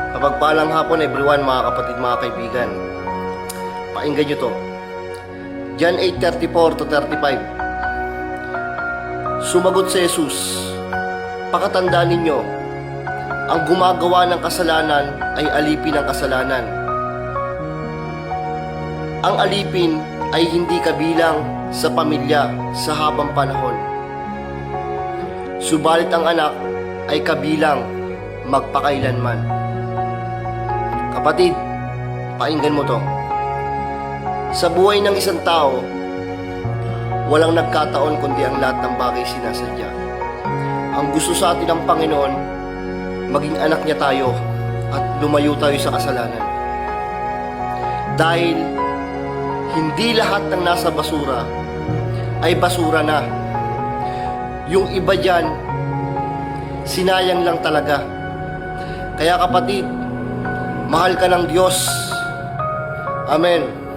Mapagpalang hapon everyone, mga kapatid, mga kaibigan. Pakinggan nyo to. John 8:34 to 35. Sumagot si Jesus, "Pakatandaan ninyo, ang gumagawa ng kasalanan ay alipin ng kasalanan. Ang alipin ay hindi kabilang sa pamilya sa habang panahon. Subalit ang anak ay kabilang magpakailanman." Kapatid, pakinggan mo to. Sa buhay ng isang tao, walang nagkataon kundi ang lahat ng bagay sinasadya. Ang gusto sa atin ng Panginoon, maging anak niya tayo at lumayo tayo sa kasalanan. Dahil hindi lahat ng nasa basura ay basura na. Yung iba dyan, sinayang lang talaga. Kaya kapatid, mahal ka ng Diyos. Amen.